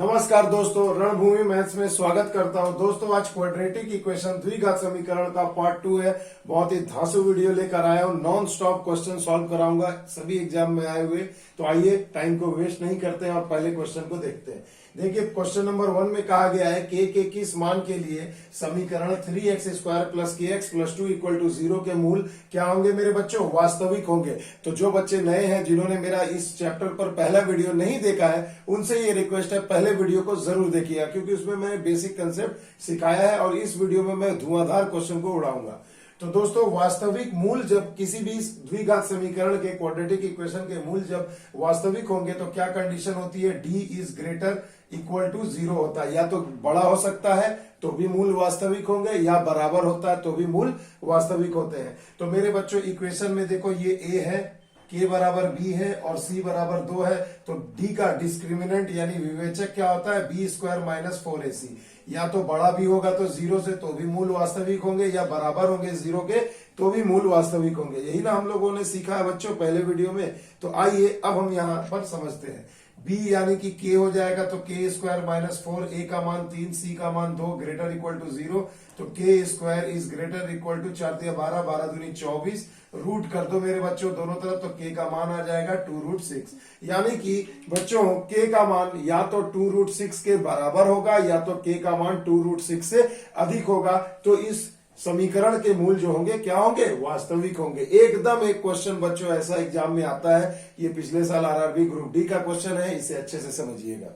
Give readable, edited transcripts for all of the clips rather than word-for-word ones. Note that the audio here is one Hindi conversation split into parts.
नमस्कार दोस्तों, रणभूमि मैथ्स में स्वागत करता हूं। दोस्तों आज क्वाड्रेटिक इक्वेशन द्विघात समीकरण का पार्ट 2 है। बहुत ही धांसू वीडियो लेकर आया हूं। नॉन स्टॉप क्वेश्चन सॉल्व कराऊंगा सभी एग्जाम में आए हुए। तो आइए टाइम को वेस्ट नहीं करते हैं और पहले क्वेश्चन को देखते हैं। देखिए क्वेश्चन नंबर 1 में कहा गया है के किस मान के लिए समीकरण 3x² plus kx plus 2 equal to 0 के मूल क्या होंगे मेरे बच्चों? वास्तविक होंगे। तो जो बच्चे नए हैं जिन्होंने मेरा इस चैप्टर पर पहला वीडियो नहीं देखा है उनसे ये रिक्वेस्ट है पहले वीडियो को जरूर देखिएगा, क्योंकि उसमें मैंने बेसिक कंसेप्ट सिखाया है और इस वीडियो में मैं धुआंधार क्वेश्चन को उड़ाऊंगा। तो दोस्तों वास्तविक मूल जब किसी भी द्विघात समीकरण के क्वाड्रेटिक इक्वेशन के मूल जब वास्तविक होंगे तो क्या कंडीशन होती है? d is greater equal to 0 होता है। या तो बड़ा हो सकता है तो भी मूल वास्तविक होंगे, या बराबर होता है तो भी मूल वास्तविक होते हैं। तो मेरे बच्चों इक्वेशन में देखो ये a है, k बराबर b है और c बराबर 2 है। तो d का डिस्क्रिमिनेंट यानी विवेचक क्या होता है? b² minus 4ac। या तो बड़ा भी होगा तो 0 से तो भी मूल वास्तविक होंगे, या बराबर होंगे 0 के तो भी मूल वास्तविक होंगे। यही ना हम लोगों ने सीखा है बच्चों पहले वीडियो में। तो आइए अब हम यहाँ पर समझते हैं। b यानी कि k हो जाएगा तो k² माइनस 4, a का मान 3, c का मान 2 ग्रेटर इक्वल टू 0। तो k² is greater equal to 4 × 12, 12 दूनी 24। रूट कर दो मेरे बच्चों दोनों तरफ, तो k का मान आ जाएगा 2√6। यानी कि बच्चों k का मान या तो 2√6 के बराबर होगा या तो k का मान 2√6 से अधिक होगा। तो इस समीकरण के मूल जो होंगे क्या होंगे? वास्तविक होंगे। एकदम एक क्वेश्चन बच्चों ऐसा एग्जाम में आता है, ये पिछले साल आरआरबी ग्रुप डी का क्वेश्चन है, इसे अच्छे से समझिएगा।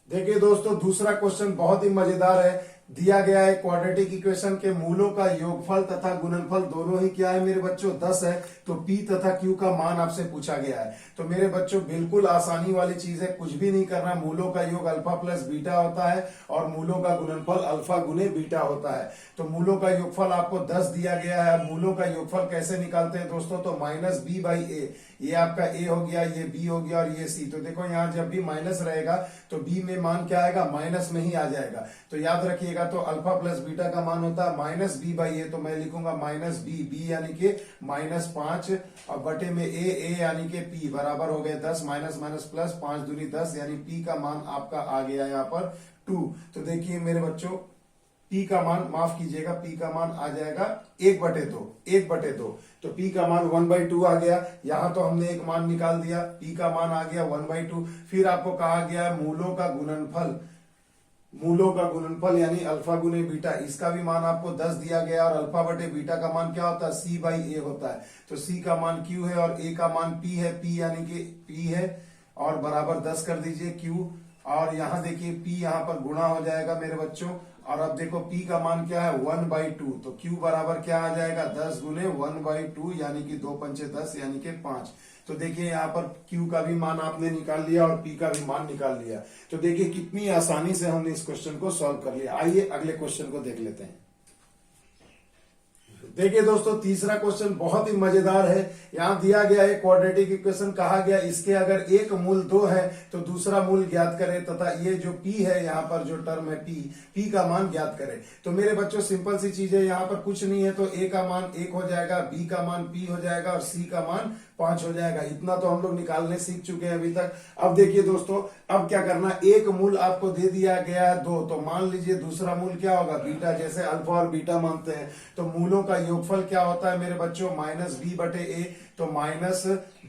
देखिए दोस्तों दूसरा क्वेश्चन बहुत ही मजेदार है। दिया गया है क्वाड्रेटिक इक्वेशन के मूलों का योगफल तथा गुणनफल दोनों ही क्या है मेरे बच्चों? 10 है। तो p तथा q का मान आपसे पूछा गया है। तो मेरे बच्चों बिल्कुल आसानी वाली चीज है, कुछ भी नहीं करना। मूलों का योग अल्फा प्लस बीटा होता है और मूलों का गुणनफल अल्फा गुने बीटा होता है। तो मूलों का योगफल आपको 10 दिया गया है। मूलों का योगफल कैसे निकालते हैं दोस्तों? तो माइनस b बाई ए। ये आपका a हो गया, ये b हो गया और ये c। तो देखो यहाँ जब भी माइनस रहेगा तो b में मान क्या आएगा? माइनस में ही आ जाएगा। तो याद रखिएगा तो अल्फा प्लस बीटा का मान होता है माइनस b बाई ए। तो मैं लिखूंगा माइनस b यानी कि -5 और बटे में a यानी कि p बराबर हो गए 10। माइनस माइनस प्लस 5 दूनी 10 यानी p का मान आपका आ गया यहाँ पर 2। तो देखिए मेरे बच्चों p का मान, माफ कीजिएगा, p का मान आ जाएगा 1/2। तो p का मान 1/2 आ गया। यहां तो हमने एक मान निकाल दिया, p का मान आ गया 1/2। फिर आपको कहा गया है मूलों का गुणनफल यानी अल्फा गुने बीटा, इसका भी मान आपको 10 दिया गया और अल्फा बटे बीटा का मान क्या होता है? c बाई ए होता है। तो c का मान q है और a का मान p है। p यानी कि p है और बराबर 10 कर दीजिए q। और यहाँ देखिए p यहाँ पर गुणा हो जाएगा मेरे बच्चों। और अब देखो p का मान क्या है? 1/2। तो q बराबर क्या आ जाएगा? 10 गुने 1/2 यानी कि 2 पंचे 10 यानी कि 5। तो देखिए यहाँ पर q का भी मान आपने निकाल लिया और p का भी मान निकाल लिया। तो देखिए कितनी आसानी से हमने इस क्वेश्चन को सॉल्व कर लिया। आइए अगले क्वेश्चन को देख लेते हैं। देखिए दोस्तों तीसरा क्वेश्चन बहुत ही मजेदार है। यहाँ दिया गया है क्वाड्रेटिक इक्वेशन, कहा गया इसके अगर एक मूल 2 है तो दूसरा मूल ज्ञात करें तथा ये जो p है यहाँ पर जो टर्म है p का मान ज्ञात करें। तो मेरे बच्चों सिंपल सी चीज है, यहाँ पर कुछ नहीं है तो a का मान 1 हो जाएगा, b का मान p हो जाएगा और c का मान 5 हो जाएगा। इतना तो हम लोग निकालने सीख चुके हैं अभी तक। अब देखिए दोस्तों अब क्या करना, एक मूल आपको दे दिया गया है 2, तो मान लीजिए दूसरा मूल क्या होगा? बीटा। जैसे अल्फा और बीटा मानते हैं तो मूलों का योगफल क्या होता है मेरे बच्चों? माइनस b बटे ए। तो माइनस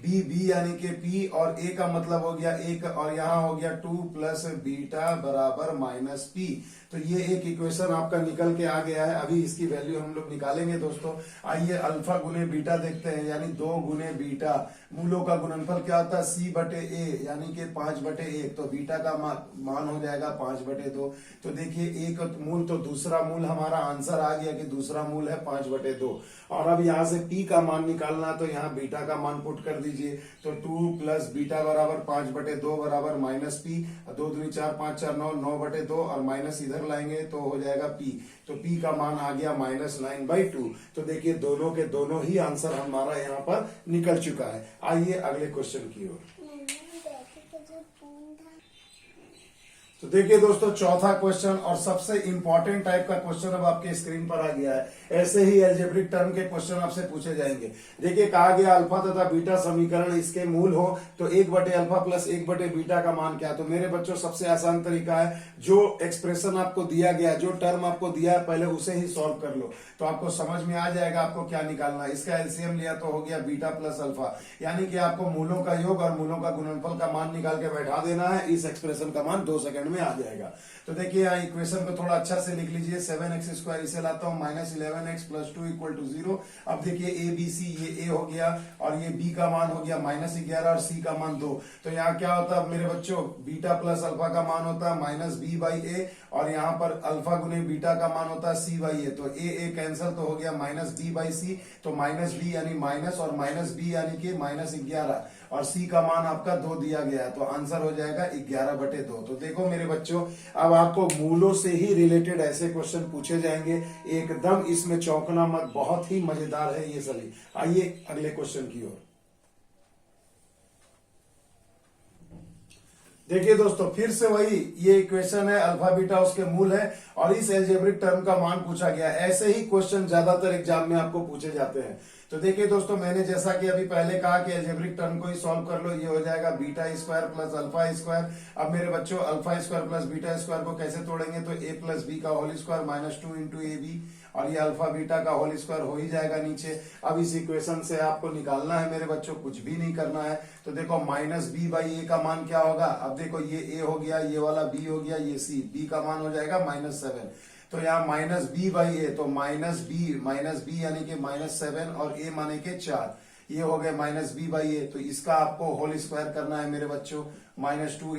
b यानी कि p और a का मतलब हो गया 1 और यहाँ हो गया 2 प्लस बीटा बराबर माइनस p। तो ये एक इक्वेशन आपका निकल के आ गया है। अभी इसकी वैल्यू हम लोग निकालेंगे दोस्तों। आइए अल्फा गुने बीटा देखते हैं, यानी 2 गुने बीटा। मूलों का गुणनफल क्या होता है? c बटे ए यानी कि 5/1। तो बीटा का मान हो जाएगा 5/2। तो देखिए एक मूल तो दूसरा मूल हमारा आंसर आ गया कि दूसरा मूल है 5/2। और अब यहाँ से p का मान निकालना, तो यहाँ बीटा का मान पुट कर दीजिए। तो 2 प्लस बीटा बराबर 5/2 बराबर माइनस p। 2 दूनी 4, 5 4 9, 9/2 और माइनस इधर लाएंगे तो हो जाएगा p। तो p का मान आ गया -9/2। तो देखिए दोनों के दोनों ही आंसर हमारा यहाँ पर निकल चुका है। आइए अगले क्वेश्चन की ओर। तो देखिए दोस्तों, चौथा क्वेश्चन और सबसे इंपॉर्टेंट टाइप का क्वेश्चन अब आपके स्क्रीन पर आ गया है। ऐसे ही अलजेब्रिक टर्म के क्वेश्चन आपसे पूछे जाएंगे। देखिए, कहा गया अल्फा तथा बीटा समीकरण इसके मूल हो तो 1/अल्फा प्लस 1/बीटा का मान क्या है। तो मेरे बच्चों, सबसे आसान तरीका है, जो एक्सप्रेशन आपको दिया गया, जो टर्म आपको दिया है, पहले उसे ही सॉल्व कर लो तो आपको समझ में आ जाएगा आपको क्या निकालना है। इसका एलसीएम लिया तो हो गया बीटा प्लस अल्फा, यानी कि आपको मूलों का योग और मूलों का गुणनफल का मान निकाल के बैठा देना है। इस एक्सप्रेशन का मान 2 सेकंड में आ जाएगा। तो देखिए, यहाँ इक्वेशन को थोड़ा अच्छा से लिख लीजिए। 7x², इसे लाता हूं -11x + 2 = 0। अब देखिए ए बी सी, ये ए हो गया और ये बी का मान हो गया -11 और सी का मान 2। तो यहाँ क्या होता है मेरे बच्चों, बीटा प्लस अल्फा का मान होता है -b/a और यहाँ पर अल्फा गुने बीटा का मान होता है c/a। तो ए कैंसिल तो हो गया -b/c। तो -b यानी माइनस और -b यानी कि -11 और c का मान आपका 2 दिया गया है। तो आंसर हो जाएगा 11/2। तो देखो मेरे बच्चों, अब आपको मूलों से ही रिलेटेड ऐसे क्वेश्चन पूछे जाएंगे, एकदम इसमें चौंकना मत, बहुत ही मजेदार है ये सभी। आइए अगले क्वेश्चन की ओर। देखिए दोस्तों, फिर से वही ये इक्वेशन है, अल्फा बीटा उसके मूल है और इस एल्जेब्रिक टर्म का मान पूछा गया। ऐसे ही क्वेश्चन ज्यादातर एग्जाम में आपको पूछे जाते हैं। तो देखिए दोस्तों, मैंने जैसा कि अभी पहले कहा कि एल्जेब्रिक टर्म को ही सॉल्व कर लो, ये हो जाएगा बीटा² प्लस अल्फा²। अब मेरे बच्चों, अल्फा² प्लस बीटा² को कैसे तोड़ेंगे, तो a प्लस बी का होल स्क्वायर -2 × ab और ये अल्फा बीटा का होल स्क्वायर हो ही जाएगा नीचे। अब इस इक्वेशन से आपको निकालना है मेरे बच्चों, कुछ भी नहीं करना है। तो देखो -b/a का मान क्या होगा। अब देखो, ये a हो गया, ये वाला b हो गया, ये c, b का मान हो जाएगा -7। तो यहाँ -b/a, तो -b यानी कि -7 और a माने के 4, ये हो गया -b/a। तो इसका आपको होल स्क्वायर करना है मेरे बच्चों, -2 ×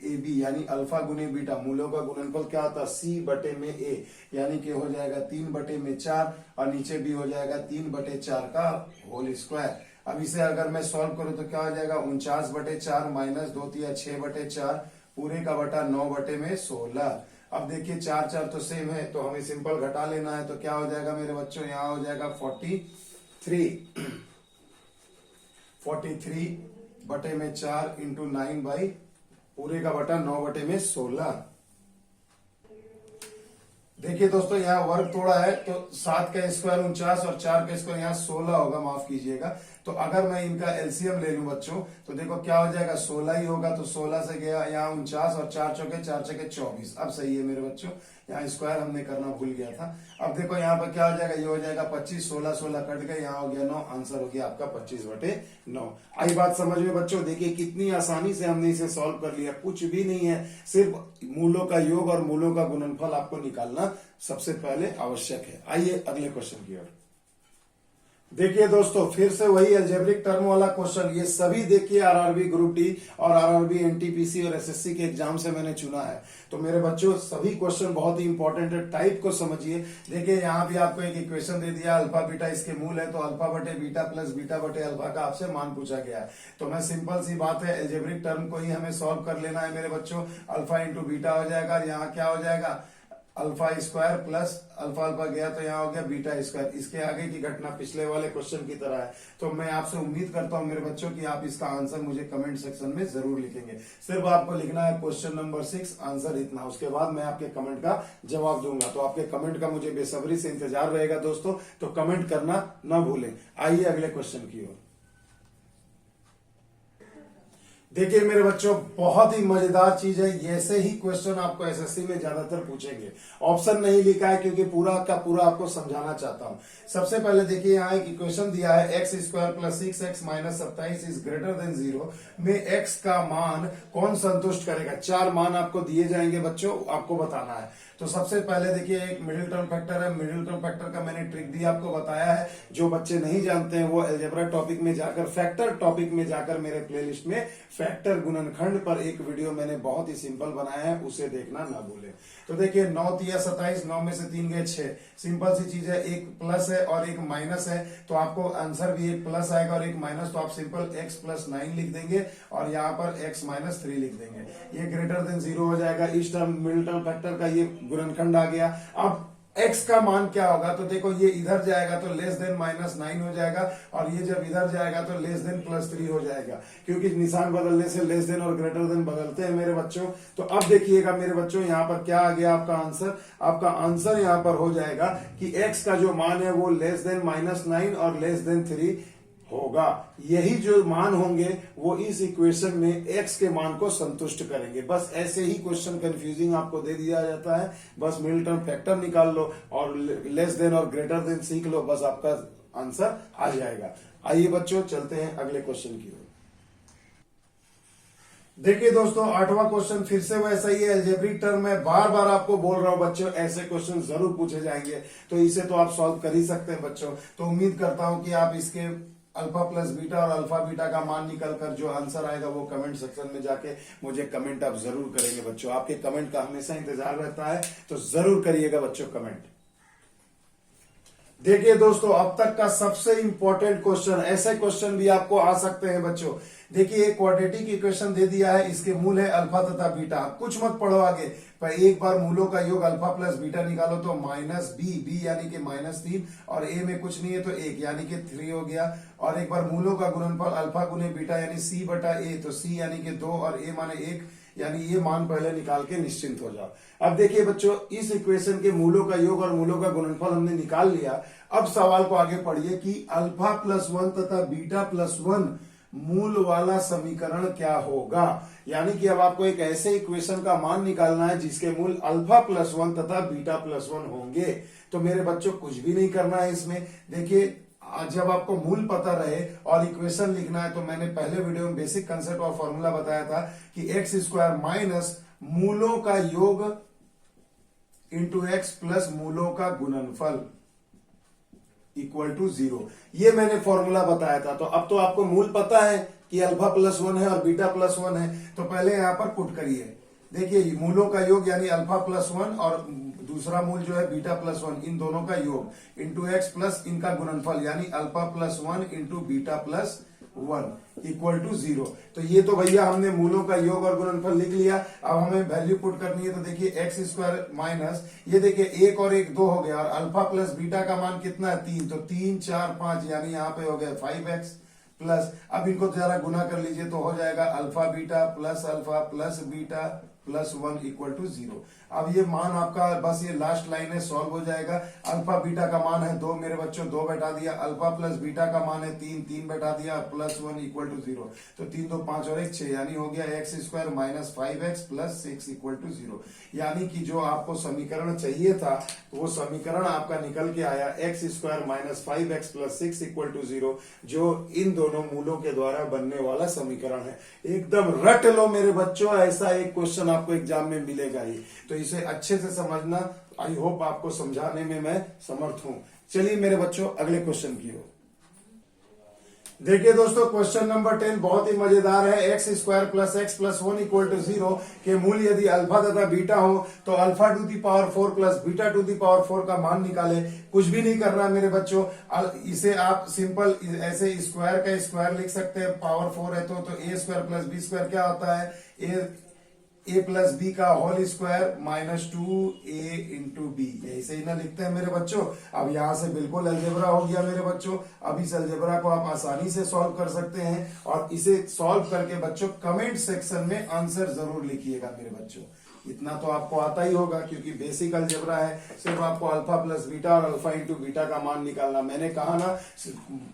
ab यानी अल्फा गुने बीटा, मूलों का गुणनफल क्या होता है c/a, यानी कि हो जाएगा 3/4 और नीचे भी हो जाएगा 3/4 का होल स्क्वायर। अब इसे अगर मैं सॉल्व करूं तो क्या हो जाएगा, 49/4 - 2 × 6/4 पूरे का बटा 9/16। अब देखिए 4 4 तो सेम है, तो हमें सिंपल घटा लेना है। तो क्या हो जाएगा मेरे बच्चों, यहाँ हो जाएगा 43/4 × 9 पूरे का बटा 9/16। देखिए दोस्तों, यहाँ वर्ग तोड़ा है तो 7 का स्क्वायर 49 और 4 का स्क्वायर यहाँ 16 होगा, माफ कीजिएगा। तो अगर मैं इनका एलसीएम ले लूं बच्चों, तो देखो क्या हो जाएगा, 16 ही होगा। तो 16 से गया यहाँ 49 और 4 चौके 24। अब सही है मेरे बच्चों, यहाँ स्क्वायर हमने करना भूल गया था। अब देखो यहाँ पर क्या हो जाएगा, ये हो जाएगा 25, 16 16 कट गए, यहाँ हो गया 9, आंसर हो गया आपका 25/9। आई बात समझ में बच्चों। देखिए कितनी आसानी से हमने इसे सॉल्व कर लिया, कुछ भी नहीं है, सिर्फ मूलों का योग और मूलों का गुणनफल आपको निकालना सबसे पहले आवश्यक है। आइए अगले क्वेश्चन की ओर। देखिए दोस्तों, फिर से वही अलजेब्रिक टर्म वाला क्वेश्चन। ये सभी देखिए आरआरबी ग्रुप डी और आरआरबी एनटीपीसी और एसएससी के एग्जाम से मैंने चुना है। तो मेरे बच्चों, सभी क्वेश्चन बहुत ही इंपॉर्टेंट है, टाइप को समझिए। देखिए यहाँ भी आपको एक इक्वेशन दे दिया, अल्फा बीटा इसके मूल है, तो अल्फा/बीटा प्लस बीटा/अल्फा का आपसे मान पूछा गया है। तो मैं सिंपल सी बात है, अलजेब्रिक टर्म को ही हमें सॉल्व कर लेना है मेरे बच्चों। अल्फा × बीटा हो जाएगा, यहाँ क्या हो जाएगा, अल्फा² प्लस अल्फा गया तो यहाँ हो गया बीटा²। इसके आगे की घटना पिछले वाले क्वेश्चन की तरह है। तो मैं आपसे उम्मीद करता हूं मेरे बच्चों कि आप इसका आंसर मुझे कमेंट सेक्शन में जरूर लिखेंगे। सिर्फ आपको लिखना है क्वेश्चन नंबर 6 आंसर इतना, उसके बाद मैं आपके कमेंट का जवाब दूंगा। तो आपके कमेंट का मुझे बेसब्री से इंतजार रहेगा दोस्तों, तो कमेंट करना ना भूलें। आइए अगले क्वेश्चन की ओर। देखिए मेरे बच्चों, बहुत ही मजेदार चीज है, ऐसे ही क्वेश्चन आपको एसएससी में ज्यादातर पूछेंगे। ऑप्शन नहीं लिखा है क्योंकि पूरा का पूरा आपको समझाना चाहता हूं। सबसे पहले देखिए, यहाँ एक इक्वेशन दिया है, x² + 6x - 27 is greater than 0 में x का मान कौन संतुष्ट करेगा। 4 मान आपको दिए जाएंगे बच्चों, आपको बताना है। तो सबसे पहले देखिए, एक मिडिल टर्म फैक्टर है। मिडिल टर्म फैक्टर का मैंने ट्रिक भी आपको बताया है। जो बच्चे नहीं जानते हैं वो अलजेब्रा टॉपिक में जाकर, फैक्टर टॉपिक में जाकर मेरे प्लेलिस्ट में फैक्टर गुणनखंड पर एक वीडियो मैंने बहुत ही सिंपल बनाया है, उसे देखना ना भूलें। तो देखिए 9 × 3 = 27, 9 में से 3 गए 6। सिंपल सी चीज है, एक प्लस है और एक माइनस है, तो आपको आंसर भी एक प्लस आएगा और एक माइनस। तो आप सिंपल x + 9 लिख देंगे और यहाँ पर x - 3 लिख देंगे। ये ग्रेटर देन 0 हो जाएगा। इस टर्म मिडिल टर्म फैक्टर का ये गुणनखंड आ गया। अब x का मान क्या होगा, तो देखो ये इधर जाएगा तो लेस देन -9 हो जाएगा, और ये जब इधर जाएगा तो लेस देन +3 हो जाएगा, क्योंकि निशान बदलने से लेस देन और ग्रेटर देन बदलते हैं मेरे बच्चों। तो अब देखिएगा मेरे बच्चों, यहाँ पर क्या आ गया आपका आंसर। आपका आंसर यहाँ पर हो जाएगा कि x का जो मान है वो लेस देन -9 और लेस देन 3 होगा। यही जो मान होंगे वो इस इक्वेशन में x के मान को संतुष्ट करेंगे। बस ऐसे ही क्वेश्चन कंफ्यूजिंग आपको दे दिया जाता है, बस मिडिल टर्म फैक्टर निकाल लो और लेस देन और ग्रेटर देन सीख लो, बस आपका आंसर आ जाएगा। आइए बच्चों चलते हैं अगले क्वेश्चन की ओर। देखिए दोस्तों, 8वां क्वेश्चन फिर से वैसा ही है, अलजेब्रिक टर्म में बार बार आपको बोल रहा हूं बच्चों, ऐसे क्वेश्चन जरूर पूछे जाएंगे, तो इसे तो आप सॉल्व कर ही सकते हैं बच्चों। तो उम्मीद करता हूं कि आप इसके अल्फा प्लस बीटा और अल्फा बीटा का मान निकलकर जो आंसर आएगा वो कमेंट सेक्शन में जाके मुझे कमेंट आप जरूर करेंगे बच्चों। आपके कमेंट का हमेशा इंतजार रहता है, तो जरूर करिएगा बच्चों कमेंट। देखिए दोस्तों, अब तक का सबसे इंपॉर्टेंट क्वेश्चन, ऐसे क्वेश्चन भी आपको आ सकते हैं बच्चों। देखिए एक क्वाड्रेटिक इक्वेशन दे दिया है, इसके मूल है अल्फा तथा बीटा। कुछ मत पढ़ो आगे, पर एक बार मूलों का योग अल्फा प्लस बीटा निकालो तो -b यानी कि -3, और a में कुछ नहीं है तो 1 यानी कि 3 हो गया। और एक बार मूलों का गुणनफल अल्फा गुने बीटा यानी c बटा a, तो c यानी कि 2 और a माने 1, यानी ये मान पहले निकाल के निश्चिंत हो जाओ। अब देखिए बच्चों, इस इक्वेशन के मूलों का योग और मूलों का गुणनफल हमने निकाल लिया। अब सवाल को आगे पढ़िए कि अल्फा प्लस 1 तथा बीटा प्लस 1 मूल वाला समीकरण क्या होगा। यानी कि अब आपको एक ऐसे इक्वेशन का मान निकालना है जिसके मूल अल्फा प्लस 1 तथा बीटा प्लस 1 होंगे। तो मेरे बच्चों कुछ भी नहीं करना है इसमें। देखिए जब आपको मूल पता रहे और इक्वेशन लिखना है, तो मैंने पहले वीडियो में बेसिक कंसेप्ट और फॉर्मूला बताया था कि x² माइनस मूलों का योग इंटू x प्लस मूलों का गुणनफल इक्वल टू 0। ये मैंने फॉर्मूला बताया था। तो अब तो आपको मूल पता है कि अल्फा प्लस 1 है और बीटा प्लस 1 है, तो पहले यहां पर पुट करिए। देखिए मूलों का योग यानी अल्फा प्लस 1 और दूसरा मूल जो है बीटा प्लस 1, इन दोनों का योग इंटू एक्स प्लस इनका गुणनफल यानी alpha plus 1 into beta plus 1 equal to 0। तो ये तो भैया हमने मूलों का योग और गुणनफल लिख लिया। अब हमें वैल्यू पुट करनी है, तो देखिए x² माइनस ये देखिए 1 और 1 2 हो गया, और अल्फा प्लस बीटा का मान कितना है 3, तो 3 4 5 यानी यहाँ पे हो गया 5x प्लस, अब इनको जरा गुना कर लीजिए तो हो जाएगा alpha plus beta plus 1 equal to 0। अब ये मान आपका बस ये लास्ट लाइन है, सॉल्व हो जाएगा। अल्फा बीटा का मान है 2 मेरे बच्चों, 2 बैठा दिया। अल्फा प्लस बीटा का मान है 3 बैठा दिया, प्लस 1 इक्वल टू 0। तो 3 2 5 और 1 6 यानी हो गया x² minus 5x plus 6 equal to 0। यानी कि जो आपको समीकरण चाहिए था वो समीकरण आपका निकल के आया x² minus 5x plus 6 equal to 0, जो इन दोनों मूलों के द्वारा बनने वाला समीकरण है। एकदम रट लो मेरे बच्चों, ऐसा एक क्वेश्चन आपको एग्जाम में मिलेगा ही, तो इसे अच्छे से समझना। आई होप आपको समझाने में मैं समर्थ हूं। चलिए मेरे बच्चों अगले क्वेश्चन की ओर। देखिए दोस्तों, क्वेश्चन नंबर 10 बहुत ही मजेदार है। x² plus x plus 1 equal to 0 के मूल यदि अल्फा तथा बीटा हो तो alpha to the power 4 plus beta to the power 4 का मान निकाले। कुछ भी नहीं करना मेरे बच्चों, इसे आप सिंपल ऐसे स्क्वायर का स्क्वायर लिख सकते हैं। पावर 4 है तो a² प्लस b² क्या होता है, a प्लस बी का whole square minus 2a into B, यही सही ना लिखते हैं मेरे बच्चों। अब यहां से बिल्कुल अलजेब्रा हो गया मेरे बच्चों। अब इस अलजेब्रा को आप आसानी से सॉल्व कर सकते हैं, और इसे सॉल्व करके बच्चों कमेंट सेक्शन में आंसर जरूर लिखिएगा मेरे बच्चों। इतना तो आपको आता ही होगा क्योंकि बेसिक अलजेब्रा है। सिर्फ आपको अल्फा प्लस बीटा और अल्फा इंटू बीटा का मान निकालना। मैंने कहा ना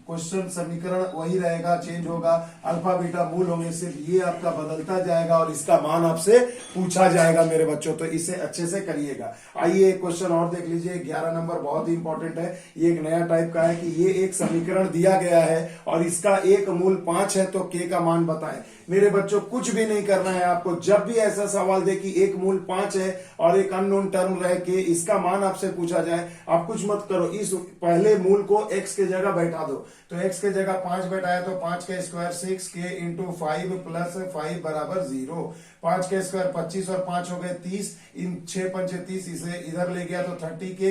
क्वेश्चन समीकरण वही रहेगा, चेंज होगा, अल्फा बीटा मूल होंगे, सिर्फ ये आपका बदलता जाएगा और इसका मान आपसे पूछा जाएगा मेरे बच्चों। तो इसे अच्छे से करिएगा। आइए एक क्वेश्चन और देख लीजिए, 11 नंबर बहुत ही इंपॉर्टेंट है। ये एक नया टाइप का है कि ये एक समीकरण दिया गया है और इसका एक मूल 5 है, तो के का मान बताएं। मेरे बच्चों कुछ भी नहीं करना है आपको। जब भी ऐसा सवाल दे कि एक मूल 5 है और एक अननोन टर्म रह के इसका मान आपसे पूछा जाए, आप कुछ मत करो, इस पहले मूल को x के जगह बैठा दो। तो x के जगह 5 बैठाया तो 5 का स्क्वायर 6 के इंटू 5 प्लस 5 बराबर 0। 5 का स्क्वायर 25 और 5 हो गए 30, इन 6 पंचे 30, इसे इधर ले गया तो 30 के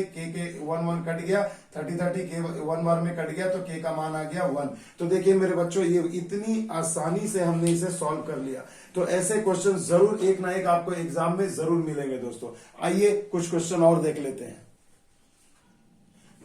1 कट गया, 30 के 1 बार में कट गया तो के का मान आ गया 1। तो देखिए मेरे बच्चों, ये इतनी आसानी से हमने इसे सॉल्व कर लिया। तो ऐसे क्वेश्चन जरूर एक ना एक आपको एग्जाम में जरूर मिलेंगे दोस्तों। आइए कुछ क्वेश्चन और देख लेते हैं।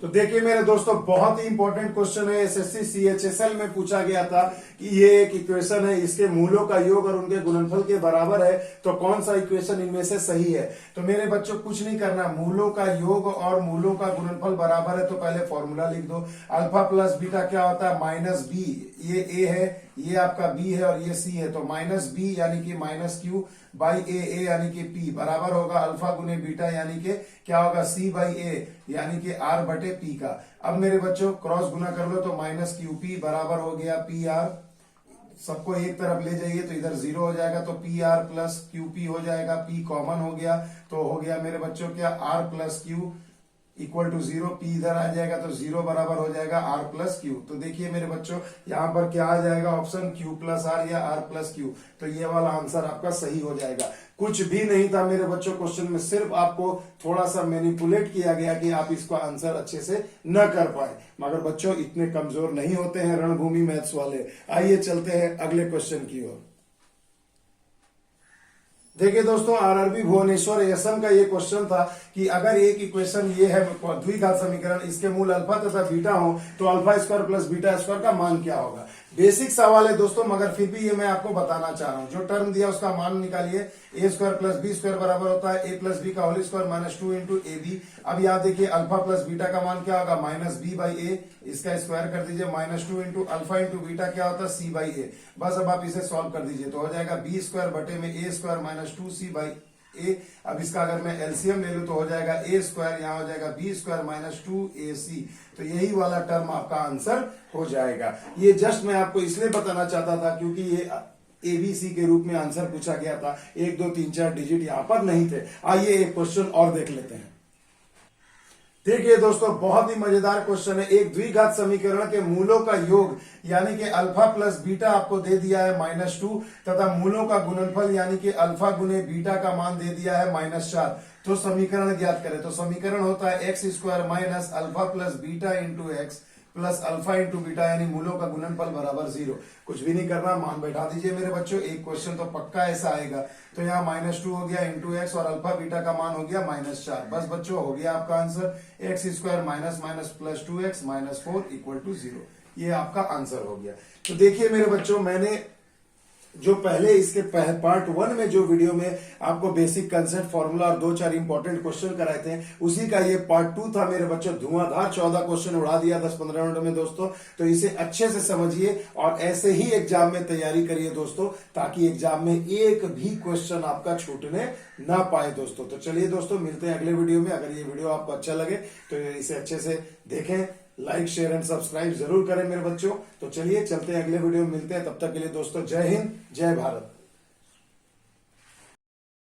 तो देखिए मेरे दोस्तों, बहुत ही इंपॉर्टेंट क्वेश्चन है। एसएससी सीएचएसएल में पूछा गया था कि ये एक इक्वेशन है, इसके मूलों का योग और उनके गुणनफल के बराबर है, तो कौन सा इक्वेशन इनमें से सही है। तो मेरे बच्चों कुछ नहीं करना, मूलों का योग और मूलों का गुणनफल बराबर है तो पहले फॉर्मूला लिख दो। अल्फा प्लस बीटा क्या होता है, माइनस बी, ये ए है, ये आपका बी है और ये सी है, तो माइनस बी यानी कि माइनस क्यू बाई ए यानी कि पी बराबर होगा अल्फा गुने बीटा यानी कि क्या होगा, सी बाई ए यानी कि आर बटे पी का। अब मेरे बच्चों क्रॉस गुना कर लो तो माइनस क्यू पी बराबर हो गया पी आर, सबको एक तरफ ले जाइए तो इधर जीरो हो जाएगा, तो P R plus Q P हो जाएगा, पी कॉमन हो गया तो हो गया मेरे बच्चों क्या, R plus Q equal to zero, P इधर आ जाएगा तो जीरो बराबर हो जाएगा आर प्लस क्यू। तो देखिए मेरे बच्चों यहाँ पर क्या आ जाएगा ऑप्शन, क्यू प्लस आर या आर प्लस क्यू, तो ये वाला आंसर आपका सही हो जाएगा। कुछ भी नहीं था मेरे बच्चों क्वेश्चन में, सिर्फ आपको थोड़ा सा मैनिपुलेट किया गया कि आप इसको आंसर अच्छे से न कर पाए, मगर बच्चों इतने कमजोर नहीं होते हैं रणभूमि मैथ्स वाले। आइए चलते हैं अगले क्वेश्चन की ओर। देखिए दोस्तों, आरआरबी भुवनेश्वर एसएम का ये क्वेश्चन था कि अगर एक इक्वेशन ये है द्विघात समीकरण, इसके मूल अल्फा तथा बीटा हो तो alpha square plus beta square का मान क्या होगा। बेसिक सवाल है दोस्तों, मगर फिर भी ये मैं आपको बताना चाह रहा हूं। जो टर्म दिया उसका मान निकालिए, A square plus B square बराबर होता है ए प्लस बी का whole square minus 2 into A B. अब यहाँ देखिए अल्फा प्लस बीटा का मान क्या होगा, माइनस बी बाई ए, इसका स्क्वायर कर दीजिए, minus 2 into alpha into beta क्या होता है, सी बाई ए। बस अब आप इसे सॉल्व कर दीजिए तो हो जाएगा बी स्क्वायर बटे में ए स्क्वायर माइनस 2 सी बाई ए। अब इसका अगर मैं एलसीएम ले लूं तो हो जाएगा ए स्क्वायर, यहाँ हो जाएगा बी स्क्वायर माइनस 2 ए सी, तो यही वाला टर्म आपका आंसर हो जाएगा। ये जस्ट मैं आपको इसलिए बताना चाहता था क्योंकि ये एबीसी के रूप में आंसर पूछा गया था, 1 2 3 4 डिजिट यहाँ पर नहीं थे। आइए एक क्वेश्चन और देख लेते हैं। देखिए दोस्तों, बहुत ही मजेदार क्वेश्चन है। एक द्विघात समीकरण के मूलों का योग यानी कि अल्फा प्लस बीटा आपको दे दिया है -2 तथा मूलों का गुणनफल यानी कि अल्फा गुने बीटा का मान दे दिया है -4। तो समीकरण ज्ञात करें, तो समीकरण होता है x square minus alpha plus beta into x plus alpha into beta यानी मूलों का गुणनफल बराबर 0। कुछ भी नहीं करना, मान बैठा दीजिए मेरे बच्चों, एक क्वेश्चन तो पक्का ऐसा आएगा। तो यहाँ -2 हो गया इंटू एक्स और अल्फा बीटा का मान हो गया -4। बस बच्चों हो गया आपका answer, X square minus minus plus 2x minus 4 equal to 0। ये आपका आंसर हो गया। तो देखिए मेरे बच्चों, मैंने जो पहले इसके पार्ट 1 में जो वीडियो में आपको बेसिक कंसेप्ट फॉर्मूला और 2-4 इंपॉर्टेंट क्वेश्चन कराए थे, उसी का ये पार्ट 2 था मेरे बच्चों। धुआंधार 14 क्वेश्चन उड़ा दिया 10-15 मिनट में दोस्तों। तो इसे अच्छे से समझिए और ऐसे ही एग्जाम में तैयारी करिए दोस्तों, ताकि एग्जाम में एक भी क्वेश्चन आपका छूटने ना पाए दोस्तों। तो चलिए दोस्तों, मिलते हैं अगले वीडियो में। अगर ये वीडियो आपको अच्छा लगे तो इसे अच्छे से देखें, लाइक शेयर एंड सब्सक्राइब जरूर करें मेरे बच्चों। तो चलिए चलते हैं अगले वीडियो में, मिलते हैं। तब तक के लिए दोस्तों, जय हिंद, जय भारत।